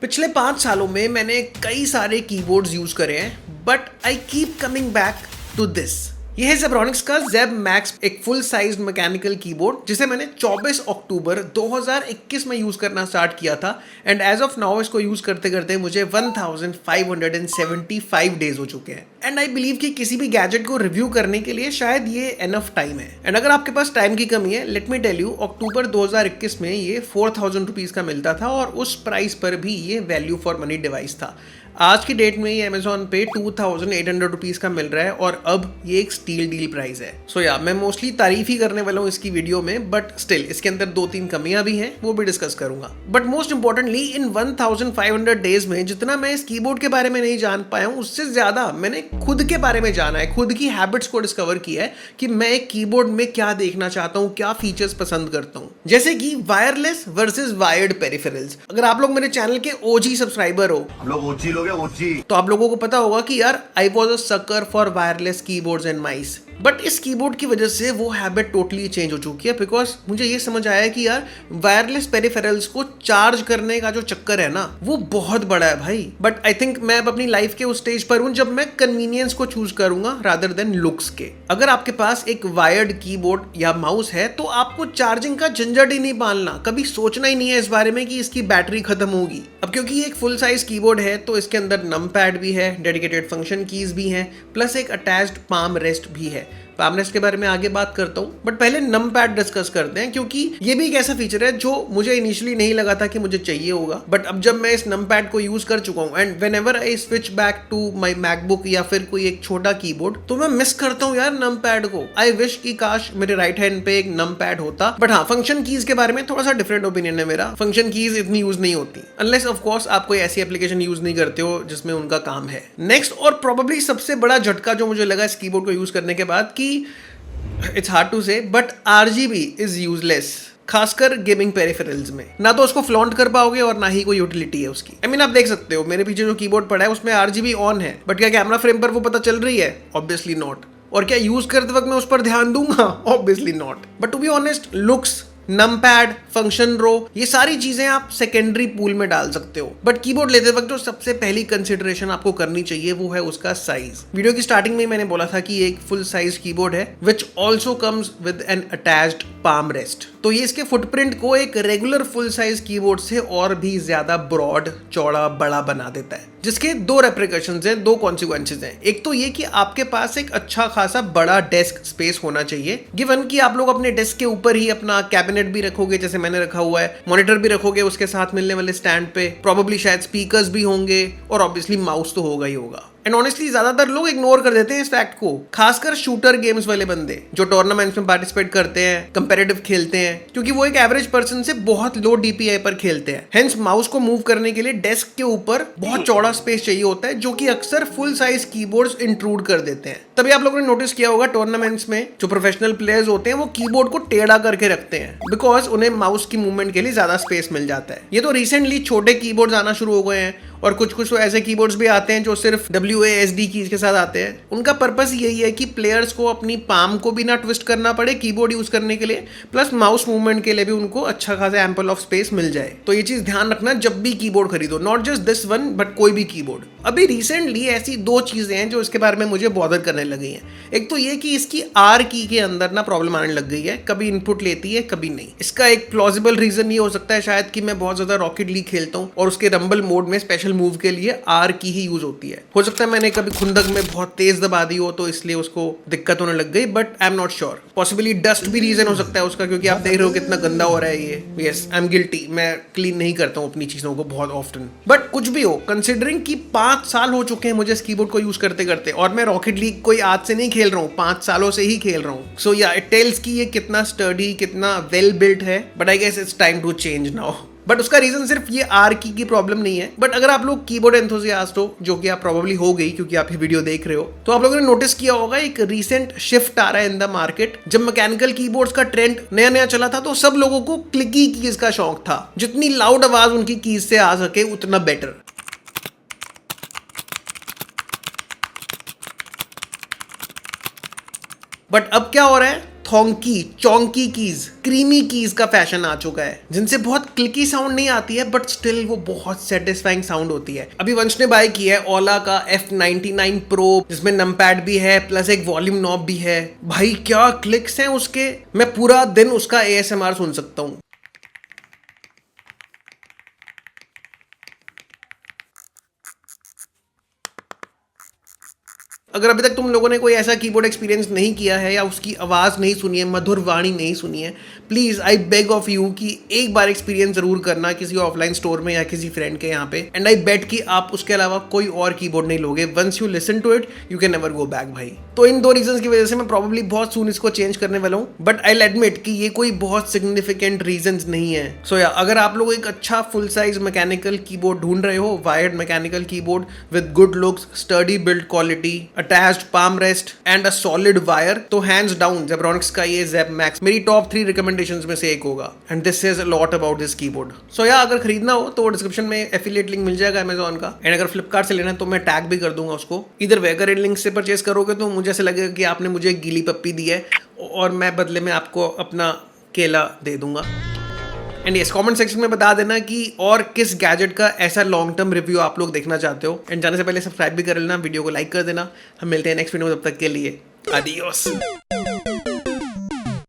पिछले 5 सालों में मैंने कई सारे कीबोर्ड्स यूज करे हैं, but I keep coming back to this. यह है Zebronics का Zeb Max, एक फुल साइज मैकेनिकल कीबोर्ड जिसे मैंने 24 अक्टूबर 2021 में यूज करना स्टार्ट किया था। एंड एज ऑफ नाउ इसको यूज करते करते मुझे 1575 डेज हो चुके हैं। एंड आई बिलीव कि किसी भी गैजेट को रिव्यू करने के लिए शायद ये एनफ टाइम है। एंड अगर आपके पास टाइम की कमी है, लेट मी टेल यू, अक्टूबर 2021 में ये 4000 रुपीज का मिलता था और उस प्राइस पर भी ये वैल्यू फॉर मनी डिवाइस था। आज की डेट में ये अमेजोन पे 2800 रुपीज का मिल रहा है और अब ये एक स्टील डील प्राइस है। सो या मैं मोस्टली तारीफ ही करने वाला हूँ इसकी वीडियो में, बट स्टिल इसके अंदर 2-3 कमियां भी हैं, वो भी डिस्कस करूंगा। But most importantly in 1500 days में जितना मैं इस कीबोर्ड के बारे में नहीं जान पाया हूँ, उससे ज्यादा मैंने खुद के बारे में जाना है, खुद की हैबिट्स को डिस्कवर किया है कि मैं एक कीबोर्ड में क्या देखना चाहता हूँ, क्या फीचर्स पसंद करता हूँ। जैसे कि वायरलेस वर्सेस वायर्ड पेरिफेरल्स। अगर आप लोग मेरे चैनल के ओजी सब्सक्राइबर हो, हम लोग ओजी लोग हैं, ओजी। तो आप लोगों को पता होगा कि यार I was a sucker for wireless keyboards and mice. But इस कीबोर्ड की वजह से वो हैबिट टोटली चेंज हो चुकी है, बिकॉज मुझे ये समझ आया कि यार वायरलेस पेरिफेरल्स को चार्ज करने का जो चक्कर है ना, वो बहुत बड़ा है भाई। बट आई थिंक मैं अब अपनी लाइफ के उस स्टेज पर हूं जब मैं कन्वीनियंस को चूज करूंगा रादर देन लुक्स के। अगर आपके पास एक वायर्ड कीबोर्ड या माउस है तो आपको चार्जिंग का झंझट ही नहीं पालना, कभी सोचना ही नहीं है इस बारे में कि इसकी बैटरी खत्म होगी। अब क्योंकि ये एक फुल साइज कीबोर्ड है तो इसके अंदर नम पैड भी है, डेडिकेटेड फंक्शन कीज भी हैं, प्लस एक अटैच्ड पाम रेस्ट भी है। पाम रेस्ट के बारे में आगे बात करता हूँ, बट पहले नम पैड डिस्कस करते हैं, क्योंकि ये भी एक ऐसा फीचर है जो मुझे इनिशियली नहीं लगा था कि मुझे चाहिए होगा। बट अब जब मैं इस नम पैड को यूज कर चुका हूँ and whenever I switch back to my MacBook या फिर कोई एक छोटा कीबोर्ड, तो मैं मिस करता हूँ यार नम पैड को। आई विश कि काश मेरे राइट हैंड पे एक नम पैड होता। बट हाँ, फंक्शन कीज के बारे में थोड़ा सा डिफरेंट ओपिनियन है मेरा। फंक्शन कीज इतनी यूज नहीं होती अनलेस ऑफ कोर्स आप कोई ऐसी एप्लीकेशन यूज नहीं करते हो जिसमें उनका काम है। नेक्स्ट और प्रोबेबली सबसे बड़ा झटका जो मुझे लगा इस कीबोर्ड को यूज करने के बाद, कि इट्स हार्ड टू से बट RGB इज यूजलेस, खासकर गेमिंग पेरिफेरल्स में। ना तो उसको फ्लॉन्ट कर पाओगे और ना ही कोई यूटिलिटी है उसकी। आई मीन आप देख सकते हो मेरे पीछे जो कीबोर्ड पड़ा है उसमें RGB ऑन है, बट क्या कैमरा फ्रेम पर वो पता चल रही है? Obviously not. और क्या यूज करते वक्त मैं उस पर ध्यान दूंगा? Obviously not. But to be honest, looks, num pad, function row, ये सारी चीजें आप सेकेंडरी पूल में डाल सकते हो। बट कीबोर्ड लेते वक्त जो सबसे पहली कंसिडरेशन आपको करनी चाहिए वो है उसका साइज। वीडियो की स्टार्टिंग में मैंने बोला था कि ये एक फुल साइज कीबोर्ड है which also comes with N attached palm rest. तो ये इसके फुटप्रिंट को एक रेगुलर फुल साइज कीबोर्ड से और भी ज्यादा ब्रॉड, चौड़ा, बड़ा बना देता है, जिसके दो रेप्रिकॉशंस हैं, दो कॉन्सिक्वेंसेज हैं। एक तो ये कि आपके पास एक अच्छा खासा बड़ा डेस्क स्पेस होना चाहिए, गिवन कि आप लोग अपने डेस्क के ऊपर ही अपना कैबिनेट भी रखोगे जैसे मैंने रखा हुआ है, मॉनिटर भी रखोगे उसके साथ मिलने वाले स्टैंड पे, प्रोबेबली शायद स्पीकर्स भी होंगे और ऑब्वियसली माउस तो होगा ही होगा। एंड ऑनेस्टली ज्यादातर लोग इग्नोर कर देते हैं इस फैक्ट को, खासकर शूटर गेम्स वाले बंदे जो टूर्नामेंट्स में पार्टिसिपेट करते हैं, कंपेरेटिव खेलते हैं, क्योंकि वो एक एवरेज पर्सन से बहुत लो DPI पर खेलते हैं। हेंस माउस को मूव करने के लिए डेस्क के ऊपर बहुत चौड़ा स्पेस चाहिए होता है, जो कि अक्सर फुल साइज कीबोर्ड्स इंट्रूड कर देते हैं। तभी आप लोगों ने नोटिस किया होगा टूर्नामेंट्स में जो प्रोफेशनल प्लेयर्स होते हैं वो कीबोर्ड को टेढ़ा करके रखते हैं, बिकॉज उन्हें माउस की मूवमेंट के लिए ज्यादा स्पेस मिल जाता है। ये तो रिसेंटली छोटे कीबोर्ड्स आना शुरू हो गए हैं और कुछ कुछ तो ऐसे कीबोर्ड्स भी आते हैं जो सिर्फ WASD कीज के साथ आते हैं। उनका पर्पस यही है कि प्लेयर्स को अपनी पाम को भी ना ट्विस्ट करना पड़े कीबोर्ड यूज करने के लिए, प्लस माउस मूवमेंट के लिए भी उनको अच्छा खासा एम्पल ऑफ स्पेस मिल जाए। तो ये चीज ध्यान रखना जब भी कीबोर्ड खरीदो, not just this one but कोई भी कीबोर्ड। अभी रिसेंटली ऐसी दो चीजें हैं जो इसके बारे में मुझे बॉदर करने लगी हैं। एक तो ये कि इसकी R की के अंदर ना प्रॉब्लम आने लग गई है, कभी इनपुट लेती है कभी नहीं। इसका एक प्लॉजिबल रीजन ये हो सकता है शायद कि मैं बहुत ज्यादा रॉकेट लीग खेलता हूँ और उसके रंबल मोड में स्पेशल मूव के लिए R की ही यूज होती है। हो सकता है मैंने कभी खुंदक में बहुत तेज दबा दी हो तो इसलिए उसको दिक्कत होने लग गई, but I am not sure. Possibly dust भी रीजन हो सकता है उसका, क्योंकि आप देख रहे हो कितना गंदा हो रहा है ये। यस, आई एम गिल्टी, मैं क्लीन नहीं करता हूँ अपनी चीजों को बहुत ऑफ्टन। बट कुछ भी हो, कंसिडरिंग कि 5 साल हो चुके हैं मुझे इस कीबोर्ड को यूज करते करते, और मैं रॉकेट लीग कोई आज से नहीं खेल रहा हूँ, 5 सालों से ही खेल रहा हूँ। सो या इट टेल्स कि ये कितना स्टर्डी, कितना वेल बिल्ट है। But I guess it's time to change now. But उसका रीजन सिर्फ ये R की प्रॉब्लम नहीं है। बट अगर आप लोग कीबोर्ड एंथुसियास्ट हो, जो कि आप प्रोबेबली हो गई क्योंकि आप ये वीडियो देख रहे हो, तो आप लोगों ने नोटिस किया होगा एक रीसेंट शिफ्ट आ रहा है इन द मार्केट। जब मैकेनिकल कीबोर्ड्स का ट्रेंड नया नया चला था तो सब लोगों को क्लिकी कीज का शौक था, जितनी लाउड आवाज उनकी कीज से आ सके उतना बेटर। बट अब क्या हो रहा है? थोंकी चौंकी कीज, क्रीमी कीज का फैशन आ चुका है, जिनसे बहुत क्लिकी साउंड नहीं आती है बट स्टिल वो बहुत सेटिस्फाइंग साउंड होती है। अभी वंश ने बाय किया है ओला का F99 Pro, जिसमें नमपैड भी है प्लस एक वॉल्यूम नॉब भी है। भाई क्या क्लिक्स हैं उसके, मैं पूरा दिन उसका ASMR सुन सकता हूँ। अगर अभी तक तुम लोगों ने कोई ऐसा कीबोर्ड एक्सपीरियंस नहीं किया है या उसकी आवाज़ नहीं सुनी है, मधुर वाणी नहीं सुनी है, please I beg of you कि एक बार एक्सपीरियंस जरूर करना किसी ऑफलाइन स्टोर में या किसी फ्रेंड के यहाँ पे। एंड आई बेट कि आप उसके अलावा कोई और कीबोर्ड नहीं लोगे। Once you listen to it you can never go back भाई। तो इन 2 रीजंस की वजह से मैं प्रॉब्ली बहुत सून इसको चेंज करने वाला हूँ, बट आई एडमिट कि ये कोई बहुत सिग्निफिकेंट रीजंस नहीं है। सो या अगर आप लोग एक अच्छा फुल साइज मैकेनिकल कीबोर्ड ढूंढ रहे हो, wired mechanical keyboard with good looks, sturdy build quality, attached palm rest and a solid wire, तो हैंड्स डाउन जेब्रॉनिक्स का ये Zeb Max मेरी टॉप 3 रिकमेंडेशंस में से एक होगा। And this says a lot about this keyboard. So या अगर खरीदना हो तो डिस्क्रिप्शन में एफिलिएट लिंक मिल जाएगा अमेजॉन का, एंड अगर फ्लिपकार्ट से लेना है तो मैं टैग भी कर दूंगा उसको। इधर वे अगर इन लिंक से परचेस करोगे तो मुझे ऐसा लगेगा कि आपने मुझे एक गीली पप्पी दी है और मैं बदले में आपको अपना केला दे दूंगा। एंड यस, कमेंट सेक्शन में बता देना कि और किस गैजेट का ऐसा लॉन्ग टर्म रिव्यू आप लोग देखना चाहते हो। एंड जाने से पहले सब्सक्राइब भी कर लेना, वीडियो को लाइक कर देना। हम मिलते हैं नेक्स्ट वीडियो में, तब तक के लिए adios।